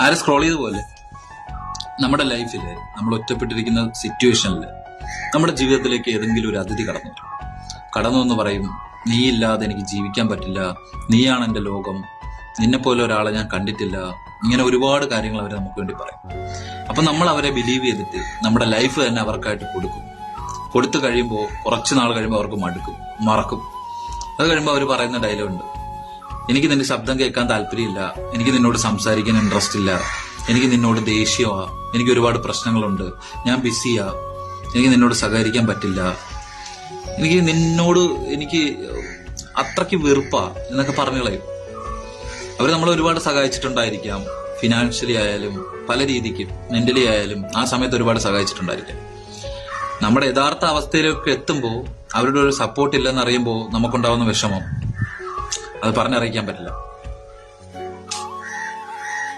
ആരെ സ്ക്രോൾ ചെയ്ത പോലെ നമ്മുടെ ലൈഫിൽ നമ്മൾ ഒറ്റപ്പെട്ടിരിക്കുന്ന സിറ്റുവേഷനിൽ നമ്മുടെ ജീവിതത്തിലേക്ക് ഏതെങ്കിലും ഒരു അതിഥി കടന്നു എന്ന് പറയും, നീ ഇല്ലാതെ എനിക്ക് ജീവിക്കാൻ പറ്റില്ല, നീയാണ് എൻ്റെ ലോകം, നിന്നെപ്പോലെ ഒരാളെ ഞാൻ കണ്ടിട്ടില്ല, ഇങ്ങനെ ഒരുപാട് കാര്യങ്ങൾ അവർ നമുക്ക് വേണ്ടി പറയും. അപ്പം നമ്മൾ അവരെ ബിലീവ് ചെയ്തിട്ട് നമ്മുടെ ലൈഫ് തന്നെ അവർക്കായിട്ട് കൊടുത്തു കഴിയുമ്പോൾ കുറച്ച് നാൾ കഴിയുമ്പോൾ അവർക്ക് മറക്കും. അത് കഴിയുമ്പോൾ അവർ പറയുന്ന ഡയലോഗുണ്ട്, എനിക്ക് നിന്റെ ശബ്ദം കേൾക്കാൻ താല്പര്യമില്ല, എനിക്ക് നിന്നോട് സംസാരിക്കാൻ ഇൻട്രസ്റ്റ് ഇല്ല, എനിക്ക് നിന്നോട് ദേഷ്യമാ, എനിക്ക് ഒരുപാട് പ്രശ്നങ്ങളുണ്ട്, ഞാൻ ബിസിയാ, എനിക്ക് നിന്നോട് സഹകരിക്കാൻ പറ്റില്ല, എനിക്ക് അത്രയ്ക്ക് വെറുപ്പാ എന്നൊക്കെ പറഞ്ഞു കളയും. അവർ നമ്മൾ ഒരുപാട് സഹായിച്ചിട്ടുണ്ടായിരിക്കാം, ഫിനാൻഷ്യലി ആയാലും പല രീതിക്കും, മെന്റലി ആയാലും ആ സമയത്ത് ഒരുപാട് സഹായിച്ചിട്ടുണ്ടായിരിക്കാം. നമ്മുടെ യഥാർത്ഥ അവസ്ഥയിലേക്ക് എത്തുമ്പോൾ അവരുടെ ഒരു സപ്പോർട്ട് ഇല്ലെന്ന് അറിയുമ്പോൾ നമുക്കുണ്ടാവുന്ന വിഷമം അത് പറഞ്ഞറിയിക്കാൻ പറ്റില്ല.